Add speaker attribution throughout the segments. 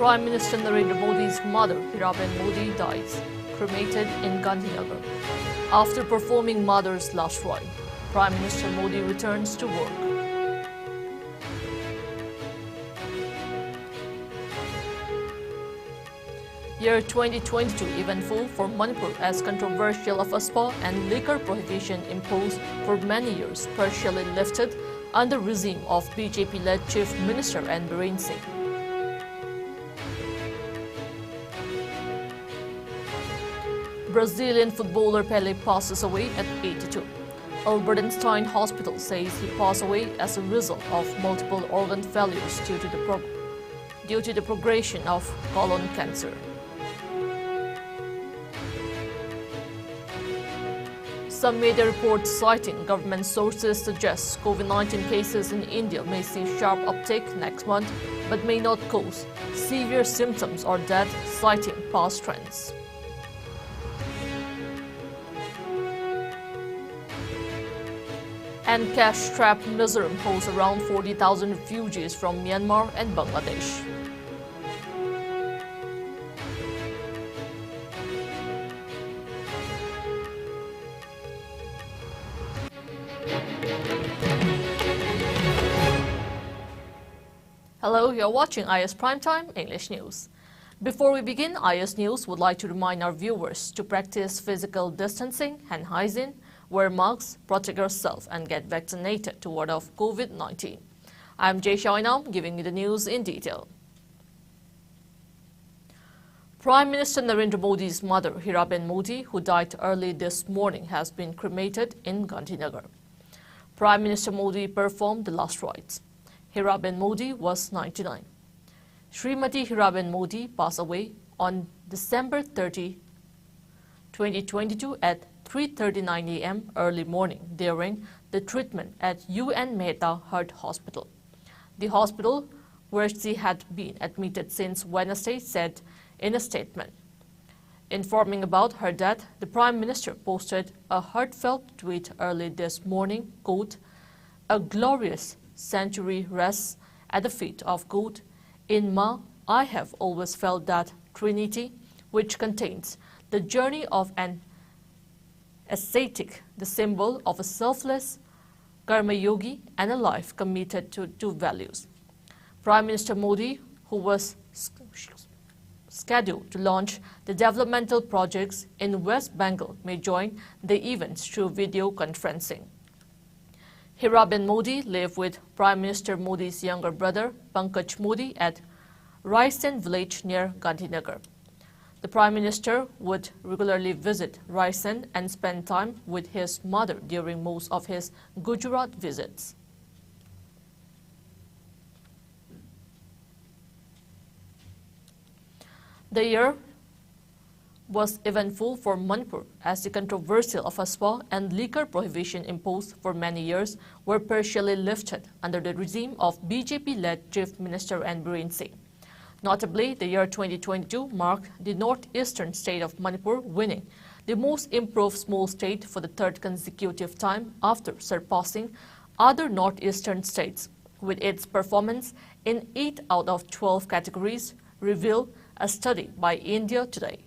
Speaker 1: Prime Minister Narendra Modi's mother, Hiraben Modi, dies, cremated in Gandhinagar. After performing mother's last rite, Prime Minister Modi returns to work. Year 2022 eventful for Manipur as controversial AFSPA and liquor prohibition imposed for many years partially lifted under regime of BJP-led Chief Minister N. Biren Singh. Brazilian footballer Pelé passes away at 82. Albert Einstein Hospital says he passed away as a result of multiple organ failures due to the progression of colon cancer. Some media reports citing government sources suggest COVID-19 cases in India may see sharp uptick next month, but may not cause severe symptoms or death, citing past trends. And cash-strapped Mizoram holds around 40,000 refugees from Myanmar and Bangladesh. Hello, you're watching IS Primetime English News. Before we begin, IS News would like to remind our viewers to practice physical distancing, hand hygiene, wear masks, protect yourself, and get vaccinated to ward off COVID-19. I'm JESSIA OINAM, giving you the news in detail. Prime Minister Narendra Modi's mother, Hiraben Modi, who died early this morning, has been cremated in Gandhinagar. Prime Minister Modi performed the last rites. Hiraben Modi was 99. Srimati Hiraben Modi passed away on December 30, 2022 at 3:39 a.m. early morning during the treatment at UN Mehta Heart Hospital. The hospital, where she had been admitted since Wednesday, said in a statement. Informing about her death, the Prime Minister posted a heartfelt tweet early this morning, quote, "A glorious century rests at the feet of God. In Ma, I have always felt that Trinity, which contains the journey of an ascetic, the symbol of a selfless karma yogi, and a life committed to values." Prime Minister Modi, who was scheduled to launch the developmental projects in West Bengal, may join the events through video conferencing. Hiraben Modi lived with Prime Minister Modi's younger brother, Pankaj Modi, at Raisen village near Gandhinagar. The Prime Minister would regularly visit Raisen and spend time with his mother during most of his Gujarat visits. The year was eventful for Manipur as the controversial AFSPA and liquor prohibition imposed for many years were partially lifted under the regime of BJP-led Chief Minister N. Biren Singh. Notably, the year 2022 marked the northeastern state of Manipur winning the most improved small state for the third consecutive time after surpassing other northeastern states with its performance in 8 out of 12 categories, revealed a study by India Today.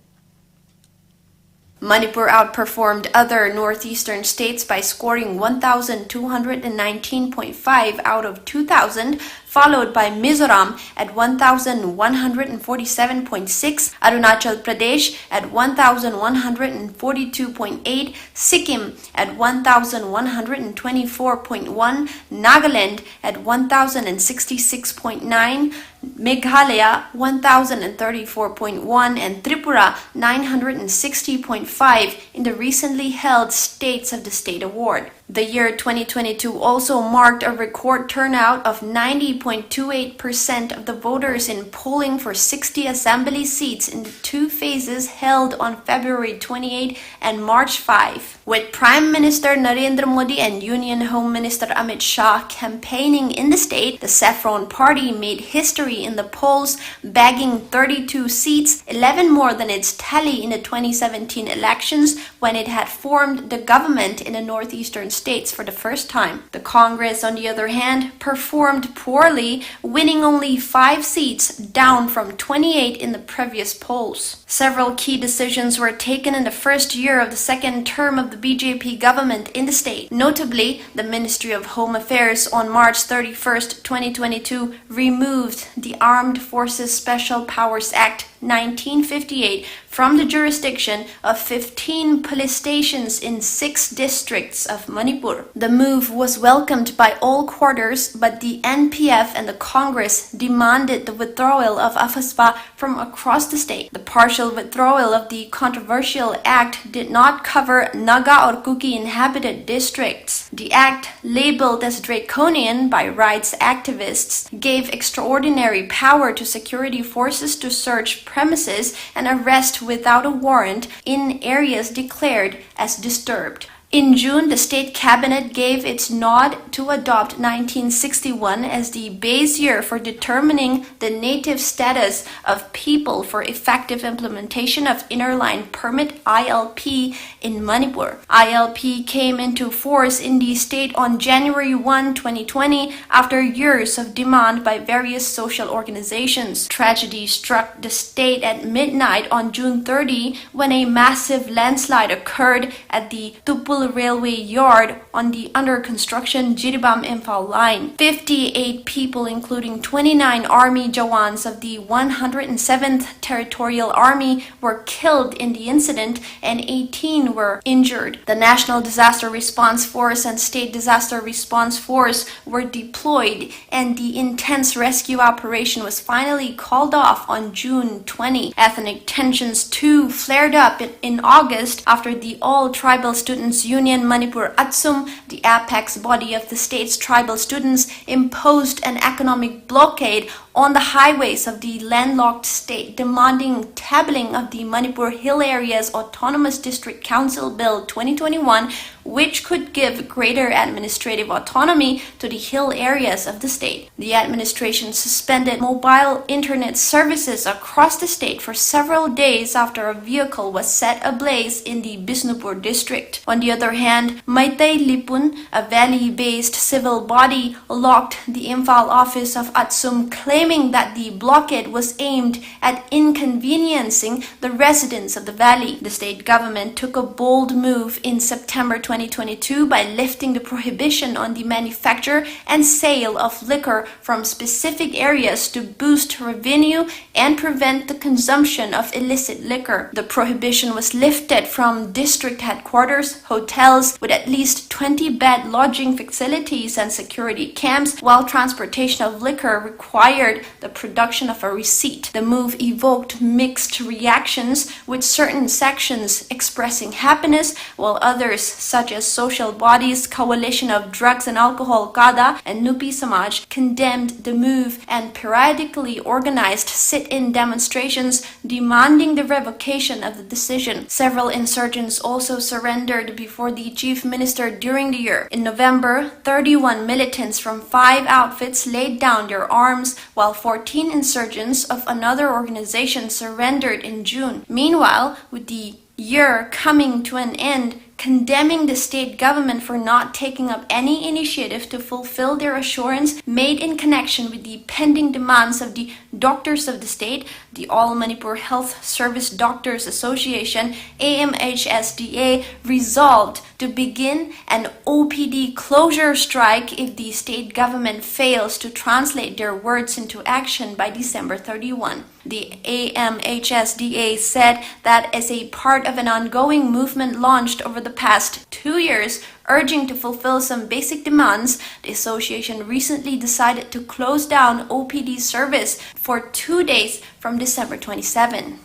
Speaker 2: Manipur outperformed other northeastern states by scoring 1,219.5 out of 2,000, followed by Mizoram at 1,147.6, Arunachal Pradesh at 1,142.8, Sikkim at 1,124.1, Nagaland at 1,066.9, Meghalaya 1,034.1, and Tripura 960.5 in the recently held States of the State Award. The year 2022 also marked a record turnout of 90.28% of the voters in polling for 60 assembly seats in the 2 phases held on February 28 and March 5. With Prime Minister Narendra Modi and Union Home Minister Amit Shah campaigning in the state, the Saffron Party made history in the polls, bagging 32 seats, 11 more than its tally in the 2017 elections when it had formed the government in the northeastern states for the first time. The Congress, on the other hand, performed poorly, winning only 5 seats, down from 28 in the previous polls. Several key decisions were taken in the first year of the second term of the BJP government in the state. Notably, the Ministry of Home Affairs on March 31st, 2022 removed the Armed Forces Special Powers Act 1958 from the jurisdiction of 15 police stations in 6 districts of Manipur. The move was welcomed by all quarters, but the NPF and the Congress demanded the withdrawal of AFSPA from across the state. The partial withdrawal of the controversial act did not cover Naga or Kuki inhabited districts. The act, labeled as draconian by rights activists, gave extraordinary power to security forces to search premises and arrest without a warrant in areas declared as disturbed. In June, the state cabinet gave its nod to adopt 1961 as the base year for determining the native status of people for effective implementation of Inner Line Permit (ILP) in Manipur. ILP came into force in the state on January 1, 2020 after years of demand by various social organizations. Tragedy struck the state at midnight on June 30 when a massive landslide occurred at the Tupul Railway Yard on the under-construction Jiribam-Imphal line. 58 people, including 29 Army Jawans of the 107th Territorial Army, were killed in the incident and 18 were injured. The National Disaster Response Force and State Disaster Response Force were deployed, and the intense rescue operation was finally called off on June 20. Ethnic tensions too flared up in August after the All-Tribal Students' Union Manipur ATSUM, the apex body of the state's tribal students, imposed an economic blockade on the highways of the landlocked state, demanding tabling of the Manipur Hill Area's Autonomous District Council Bill 2021, which could give greater administrative autonomy to the hill areas of the state. The administration suspended mobile internet services across the state for several days after a vehicle was set ablaze in the Bisnupur district. On the other hand, Maitei Lipun, a valley-based civil body, locked the Imphal office of ATSUM, claiming that the blockade was aimed at inconveniencing the residents of the valley. The state government took a bold move in September 2022 by lifting the prohibition on the manufacture and sale of liquor from specific areas to boost revenue and prevent the consumption of illicit liquor. The prohibition was lifted from district headquarters, hotels with at least 20-bed lodging facilities and security camps, while transportation of liquor required the production of a receipt. The move evoked mixed reactions, with certain sections expressing happiness, while others, such as social bodies, Coalition of Drugs and Alcohol (CADA) and Nupi Samaj, condemned the move and periodically organized sit-in demonstrations demanding the revocation of the decision. Several insurgents also surrendered before the chief minister during the year. In November, 31 militants from 5 outfits laid down their arms, while 14 insurgents of another organization surrendered in June. Meanwhile, with the year coming to an end, condemning the state government for not taking up any initiative to fulfill their assurance made in connection with the pending demands of the doctors of the state, the All Manipur Health Service Doctors Association, AMHSDA, resolved to begin an OPD closure strike if the state government fails to translate their words into action by December 31. The AMHSDA said that as a part of an ongoing movement launched over the past 2 years, urging to fulfill some basic demands, the association recently decided to close down OPD service for 2 days from December 27.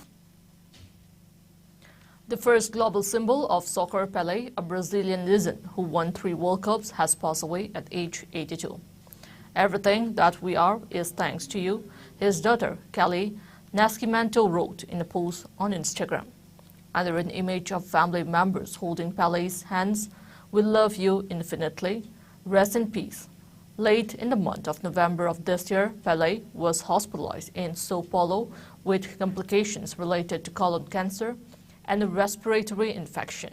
Speaker 1: The first global symbol of soccer, Pelé, a Brazilian legend who won 3 World Cups, has passed away at age 82. Everything that we are is thanks to you, his daughter, Kelly Nascimento, wrote in a post on Instagram. Under an image of family members holding Pelé's hands, "We love you infinitely. Rest in peace." Late in the month of November of this year, Pelé was hospitalized in Sao Paulo with complications related to colon cancer and a respiratory infection.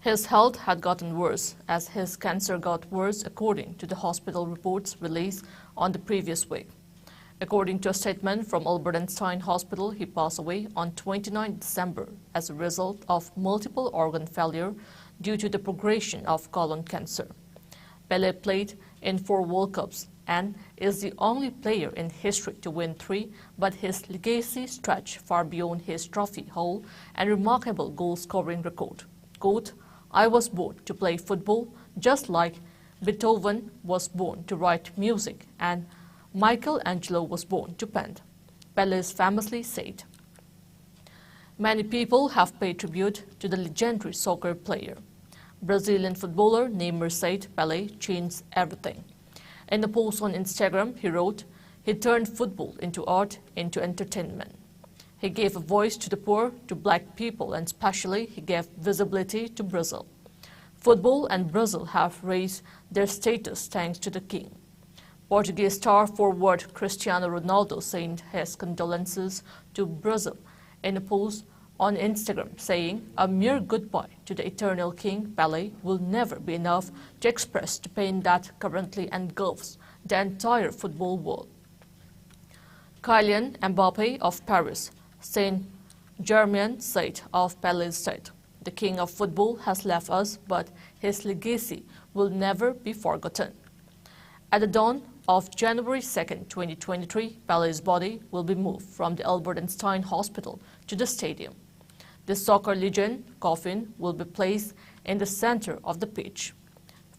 Speaker 1: His health had gotten worse as his cancer got worse according to the hospital reports released on the previous week. According to a statement from Albert Einstein Hospital, he passed away on 29 December as a result of multiple organ failure due to the progression of colon cancer. Pelé played in 4 World Cups and is the only player in history to win 3, but his legacy stretched far beyond his trophy haul and remarkable goal-scoring record. Quote, "I was born to play football just like Beethoven was born to write music and Michelangelo was born to paint," Pelé famously said. Many people have paid tribute to the legendary soccer player. Brazilian footballer Neymar said Pelé changed everything. In a post on Instagram, he wrote, "He turned football into art, into entertainment. He gave a voice to the poor, to black people, and especially he gave visibility to Brazil. Football and Brazil have raised their status thanks to the king." Portuguese star forward Cristiano Ronaldo sent his condolences to Brazil in a post on Instagram, saying, "A mere goodbye to the eternal king Pelé will never be enough to express the pain that currently engulfs the entire football world." Kylian Mbappe of Paris Saint-Germain said of Pelé's death, "The king of football has left us, but his legacy will never be forgotten." At the dawn of January 2, 2023, Pelé's body will be moved from the Albert Einstein Hospital to the stadium. The soccer legend coffin will be placed in the center of the pitch.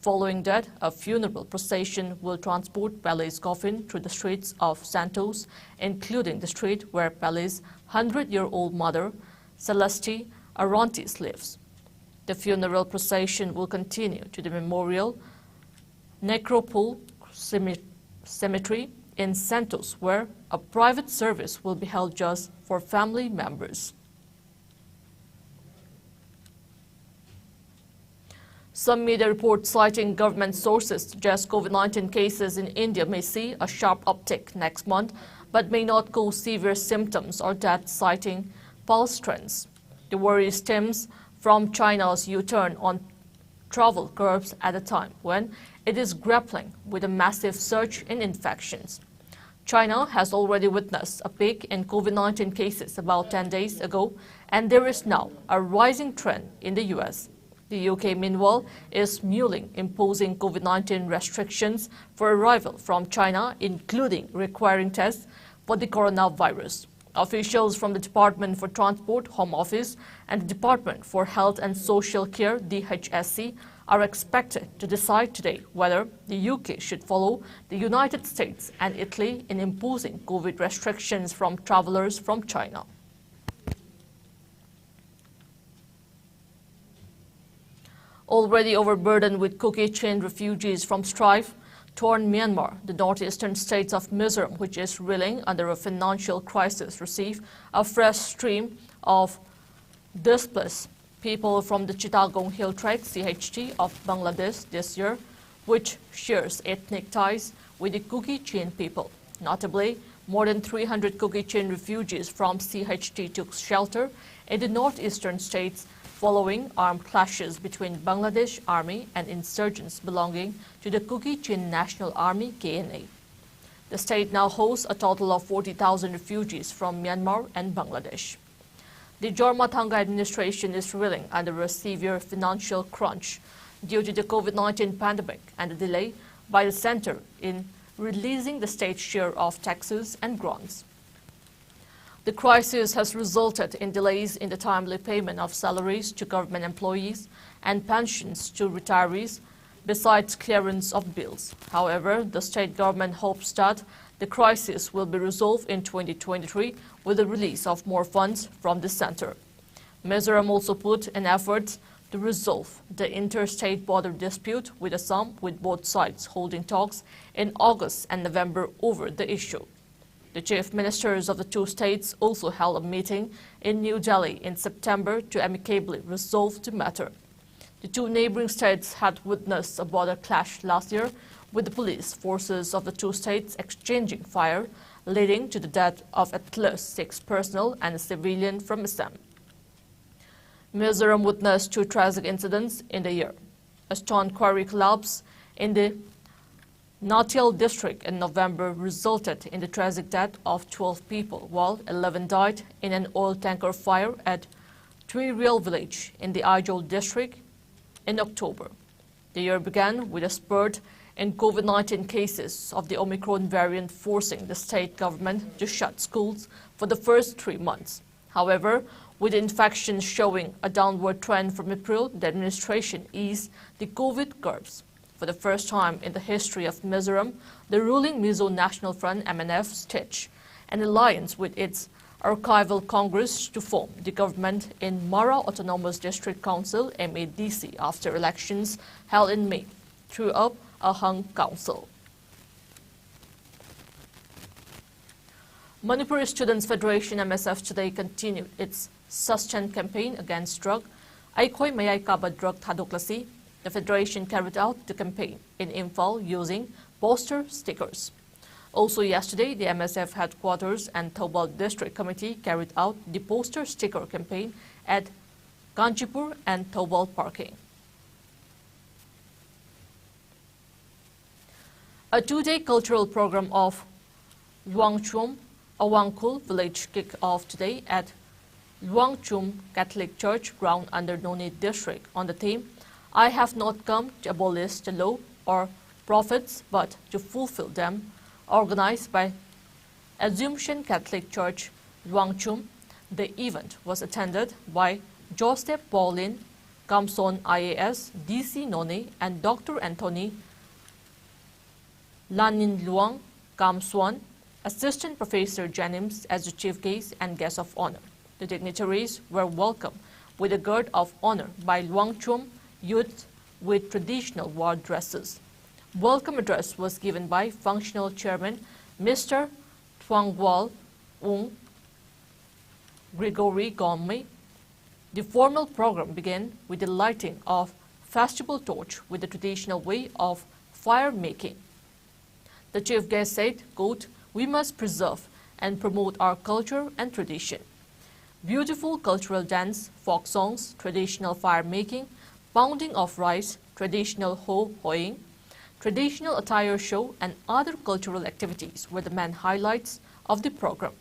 Speaker 1: Following that, a funeral procession will transport Pelé's coffin through the streets of Santos, including the street where Pelé's 100-year-old mother, Celeste Arantes, lives. The funeral procession will continue to the Memorial Necropole Cemetery in Santos, where a private service will be held just for family members. Some media reports citing government sources suggest COVID-19 cases in India may see a sharp uptick next month, but may not cause severe symptoms or death, citing pulse trends. The worry stems from China's U-turn on travel curbs at a time when it is grappling with a massive surge in infections. China has already witnessed a peak in COVID-19 cases about 10 days ago, and there is now a rising trend in the US. The UK, meanwhile, is mulling imposing COVID-19 restrictions for arrival from China, including requiring tests for the coronavirus. Officials from the Department for Transport, Home Office, and the Department for Health and Social Care, DHSC, are expected to decide today whether the UK should follow the United States and Italy in imposing COVID restrictions from travelers from China. Already overburdened with cookie chain refugees from strife-torn Myanmar, the northeastern states of Mizoram, which is reeling under a financial crisis, receive a fresh stream of displaced people from the Chittagong Hill Tracts, CHT, of Bangladesh this year, which shares ethnic ties with the cookie chain people. Notably, more than 300 cookie chain refugees from CHT took shelter in the northeastern states following armed clashes between Bangladesh Army and insurgents belonging to the Cookie Chain National Army, KNA. The state now hosts a total of 40,000 refugees from Myanmar and Bangladesh. The Jormathanga administration is reeling under a severe financial crunch due to the COVID-19 pandemic and the delay by the center in releasing the state's share of taxes and grants. The crisis has resulted in delays in the timely payment of salaries to government employees and pensions to retirees, besides clearance of bills. However, the state government hopes that the crisis will be resolved in 2023 with the release of more funds from the center. Mizoram also put in efforts to resolve the interstate border dispute with Assam, with both sides holding talks in August and November over the issue. The chief ministers of the two states also held a meeting in New Delhi in September to amicably resolve the matter. The two neighboring states had witnessed a border clash last year, with the police forces of the two states exchanging fire, leading to the death of at least 6 personnel and a civilian from Assam. Mizoram witnessed 2 tragic incidents in the year. A stone quarry collapse in the Nautial district in November resulted in the tragic death of 12 people, while 11 died in an oil tanker fire at Tuirial village in the Aizol district in October. The year began with a spurt in COVID-19 cases of the Omicron variant, forcing the state government to shut schools for the first 3 months. However, with infections showing a downward trend from April, the administration eased the COVID curbs. For the first time in the history of Mizoram, the ruling Mizo National Front MNF stitched an alliance with its archival Congress to form the government in Mara Autonomous District Council MADC after elections held in May through up a hung council. Manipur Students Federation MSF today continued its sustained campaign against drug. Aikoi Mayai Kaba drug Thadoklasi. The Federation carried out the campaign in Imphal using poster stickers. Also yesterday, the MSF headquarters and Thobal District Committee carried out the poster sticker campaign at Kanchipur and Thobal parking. A 2-day cultural program of Luangchum, Awangkul village kicked off today at Luangchum Catholic Church ground under Noni District on the theme, I have not come to abolish the law or prophets, but to fulfill them, organized by Assumption Catholic Church, Luangchum. The event was attended by Joseph Paulin, Kamson IAS, DC Noni, and Dr. Anthony Lanin Luang Kamswan, Assistant Professor Janims as the chief guest and guest of honor. The dignitaries were welcomed with a guard of honor by Luangchum youth with traditional war dresses. Welcome address was given by Functional Chairman Mr. Thuangwal Ung Gregory Gomei. The formal program began with the lighting of festival torch with the traditional way of fire making. The chief guest said, quote, we must preserve and promote our culture and tradition. Beautiful cultural dance, folk songs, traditional fire making, pounding of rice, traditional hoeing, traditional attire show, and other cultural activities were the main highlights of the program.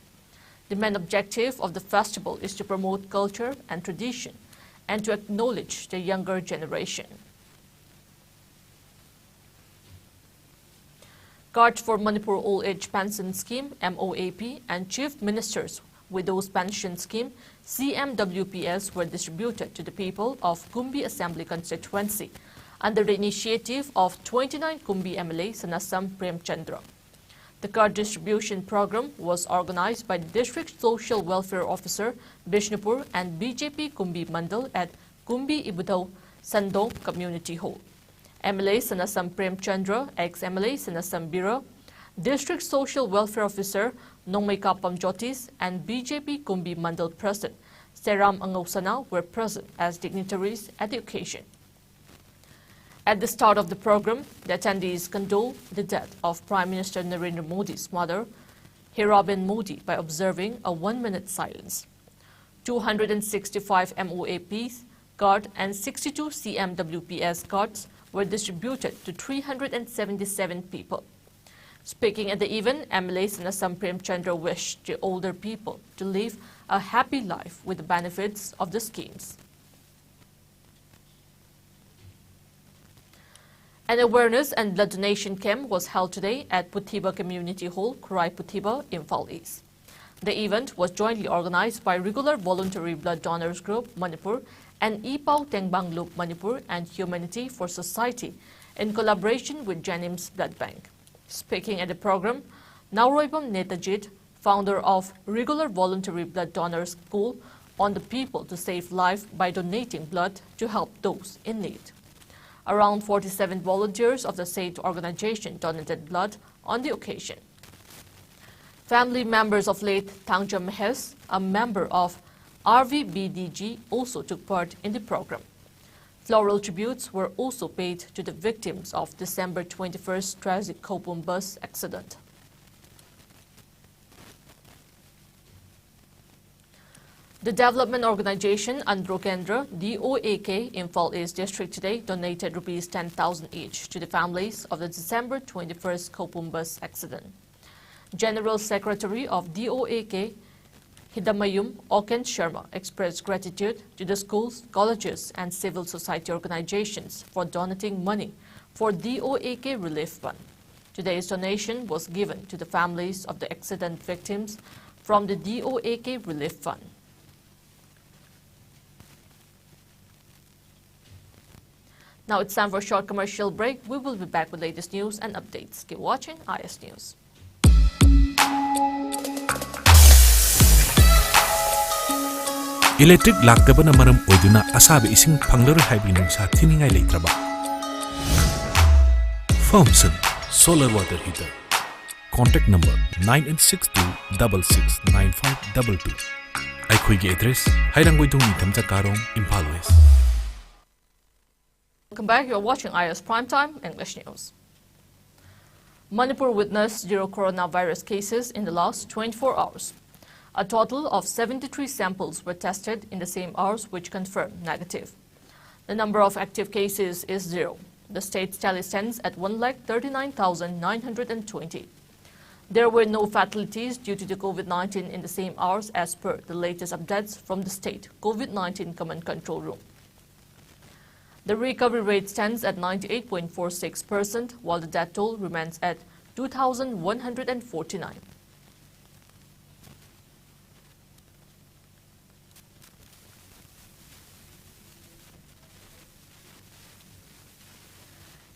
Speaker 1: The main objective of the festival is to promote culture and tradition and to acknowledge the younger generation. Cards for Manipur Old Age Pension Scheme MOAP and Chief Minister's Widows Pension Scheme CMWPS were distributed to the people of Kumbi Assembly constituency under the initiative of 29 Kumbi MLA Sanasam Premchandra. The card distribution program was organized by the District Social Welfare Officer Bishnupur and BJP Kumbi Mandal at Kumbi Ibudau Sandong Community Hall. MLA Sanasam Premchandra, ex-MLA Sanasam Bira, District Social Welfare Officer Nongmei Kapam Jyotis and BJP Kumbi Mandal President Seram Angosana were present as dignitaries at the occasion. At the start of the program, the attendees condoled the death of Prime Minister Narendra Modi's mother, Hiraben Modi, by observing a 1-minute silence. 265 MOAPs cards and 62 CMWPS cards were distributed to 377 people. Speaking at the event, MLA Sanasam Premchandra wished the older people to live a happy life with the benefits of the schemes. An awareness and blood donation camp was held today at Puthiba Community Hall, Kurai Puthiba, Imphal East. The event was jointly organized by Regular Voluntary Blood Donors Group, Manipur, and Ipao Tengbang Loop, Manipur, and Humanity for Society in collaboration with Janims Blood Bank. Speaking at the program, Nauroibam Netajit, founder of Regular Voluntary Blood Donors, called on the people to save life by donating blood to help those in need. Around 47 volunteers of the said organization donated blood on the occasion. Family members of late Tangja Mehes, a member of RVBDG, also took part in the program. Floral tributes were also paid to the victims of December 21st tragic Kopum bus accident. The development organization Andhra Kendra, DOAK, Imphal East District today donated Rs 10,000 each to the families of the December 21st Kopum bus accident. General Secretary of DOAK, Hidamayum Oken Sharma, expressed gratitude to the schools, colleges and civil society organizations for donating money for DOAK Relief Fund. Today's donation was given to the families of the accident victims from the DOAK Relief Fund. Now it's time for a short commercial break. We will be back with latest news and updates. Keep watching IS News.
Speaker 3: Electric laktabana maram oiduna asabi ising panglar haibi nungsa thiningai leitraba. Foamson Solar Water Heater. Contact number 9862669522. Aikhoigi address Hairangwaidong Nitamcha Karong, Imphal West.
Speaker 1: Welcome back. You are watching IS Primetime English News. Manipur witnessed 0 coronavirus cases in the last 24 hours. A total of 73 samples were tested in the same hours, which confirmed negative. The number of active cases is 0. The state's tally stands at 1,39,920. There were no fatalities due to the COVID-19 in the same hours as per the latest updates from the state COVID-19 Command Control Room. The recovery rate stands at 98.46%, while the death toll remains at 2,149.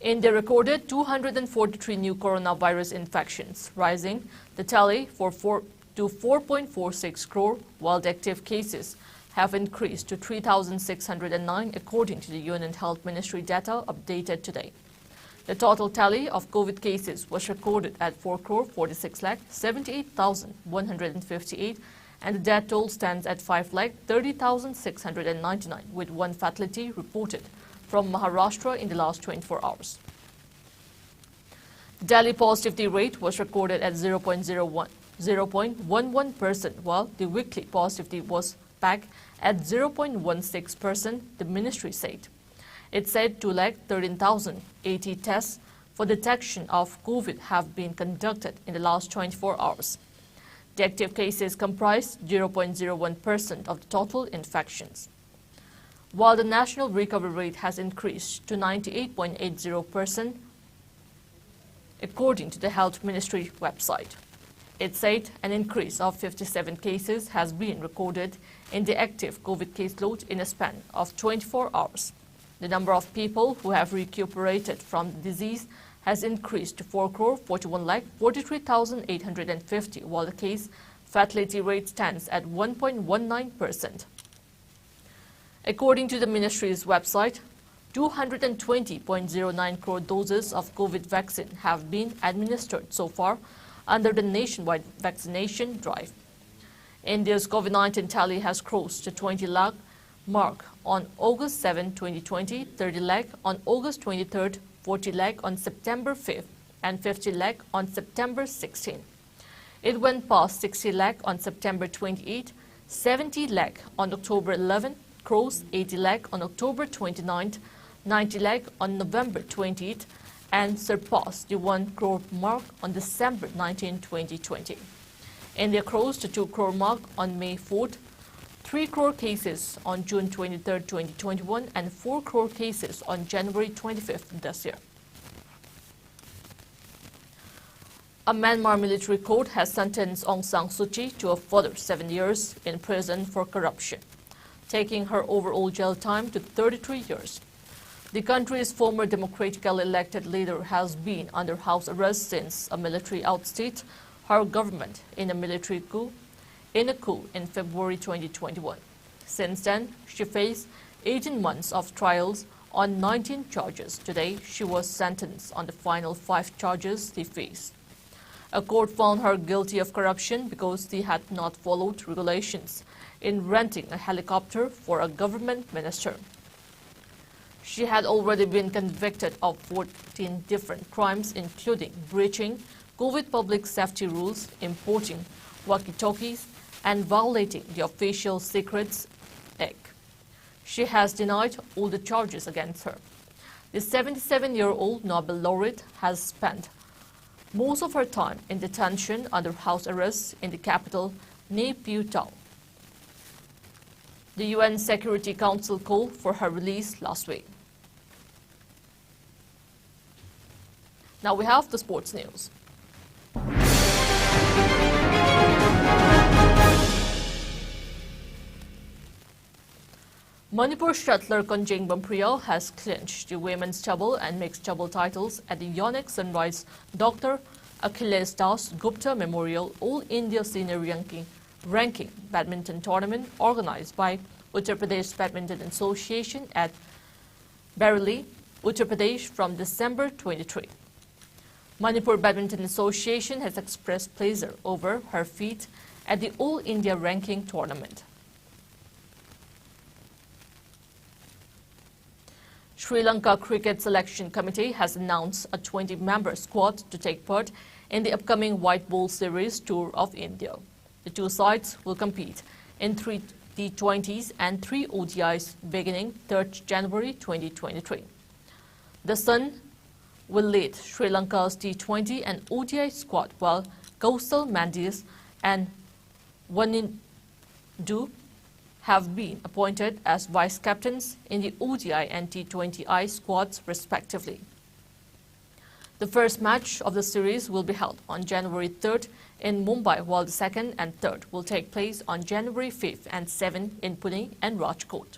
Speaker 1: India recorded 243 new coronavirus infections, rising the tally to 4.46 crore, while the active cases have increased to 3,609 according to the Union Health Ministry data updated today. The total tally of COVID cases was recorded at 4,46,78,158 and the death toll stands at 5,30,699 with one fatality reported from Maharashtra in the last 24 hours. The daily positivity rate was recorded at 0.11%, while the weekly positivity was back at 0.16%, the ministry said. It said 213,080 tests for detection of COVID have been conducted in the last 24 hours. The active cases comprise 0.01% of the total infections, while the national recovery rate has increased to 98.80%, according to the Health Ministry website. It said an increase of 57 cases has been recorded in the active COVID caseload in a span of 24 hours. The number of people who have recuperated from the disease has increased to 4,41,43,850, while the case fatality rate stands at 1.19%. According to the ministry's website, 220.09 crore doses of COVID vaccine have been administered so far under the nationwide vaccination drive. India's COVID-19 tally has crossed the 20 lakh mark on August 7, 2020, 30 lakh on August 23rd, 40 lakh on September 5th, and 50 lakh on September 16th. It went past 60 lakh on September 28th, 70 lakh on October 11th, crossed 80 lakh on October 29th, 90 lakh on November 20th, and surpassed the 1 crore mark on December 19, 2020. India crossed the 2 crore mark on May 4th, 3 crore cases on June 23, 2021, and 4 crore cases on January 25th this year. A Myanmar military court has sentenced Aung San Suu Kyi to a further 7 years in prison for corruption, taking her overall jail time to 33 years. The country's former democratically elected leader has been under house arrest since a military ousted her government in a military coup in February 2021. Since then, she faced 18 months of trials on 19 charges. Today, she was sentenced on the final 5 charges she faced. A court found her guilty of corruption because she had not followed regulations in renting a helicopter for a government minister. She had already been convicted of 14 different crimes, including breaching COVID public safety rules, importing walkie-talkies, and violating the Official Secrets Act. She has denied all the charges against her. The 77-year-old Nobel laureate has spent most of her time in detention under house arrest in the capital, Naypyidaw. The UN Security Council called for her release last week. Now we have the sports news. Manipur shuttler Konjeng Bampriya has clinched the women's double and mixed double titles at the Yonex Sunrise Dr. Achilles Das Gupta Memorial All India Senior Ranking Badminton Tournament organized by Uttar Pradesh Badminton Association at Bareilly, Uttar Pradesh from December 23. Manipur Badminton Association has expressed pleasure over her feat at the All India Ranking Tournament. Sri Lanka Cricket Selection Committee has announced a 20-member squad to take part in the upcoming White Ball Series Tour of India. The two sides will compete in 3 T20s and 3 ODIs beginning 3rd January 2023. The Sun will lead Sri Lanka's T20 and ODI squad while Kausal Mandias and Wanindu have been appointed as vice-captains in the ODI and T20I squads respectively. The first match of the series will be held on January 3rd in Mumbai, while the second and third will take place on January 5th and 7th in Pune and Rajkot.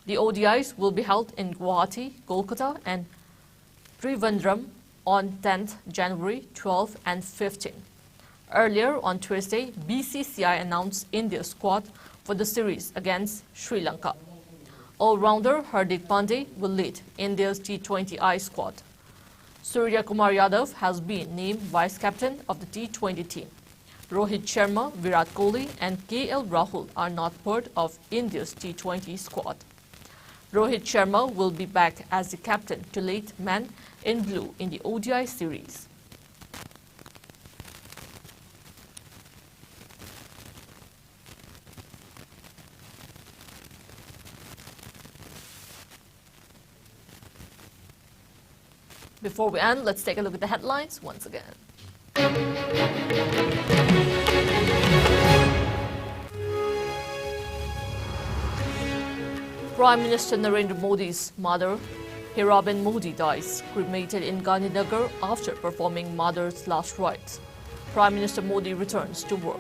Speaker 1: The ODIs will be held in Guwahati, Kolkata and Trivandrum on 10th January, 12th and 15th. Earlier on Tuesday, BCCI announced India's squad for the series against Sri Lanka. All-rounder Hardik Pandey will lead India's T20I squad. Surya Kumar Yadav has been named vice-captain of the T20 team. Rohit Sharma, Virat Kohli and KL Rahul are not part of India's T20 squad. Rohit Sharma will be back as the captain to lead men in blue in the ODI series. Before we end, let's take a look at the headlines once again. Prime Minister Narendra Modi's mother, Hiraben Modi, dies, cremated in Gandhinagar after performing mother's last rites. Prime Minister Modi returns to work.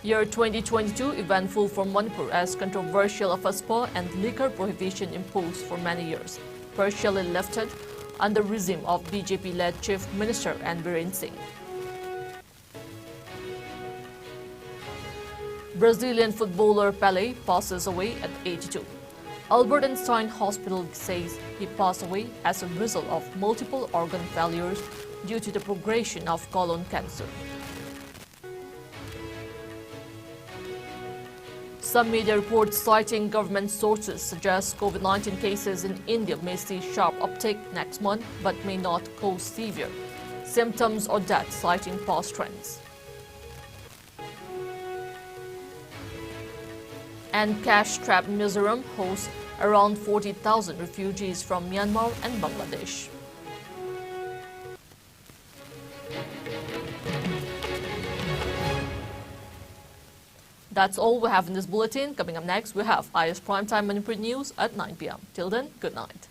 Speaker 1: Year 2022 eventful for Manipur as controversial AFSPA and liquor prohibition imposed for many years, partially lifted under regime of BJP-led Chief Minister Biren Singh. Brazilian footballer Pelé passes away at 82. Albert Einstein Hospital says he passed away as a result of multiple organ failures due to the progression of colon cancer. Some media reports citing government sources suggest COVID-19 cases in India may see sharp uptick next month but may not cause severe symptoms or death, citing past trends. And cash-strapped Mizoram hosts around 40,000 refugees from Myanmar and Bangladesh. That's all we have in this bulletin. Coming up next, we have IS Primetime Manipur News at 9 p.m. Till then, good night.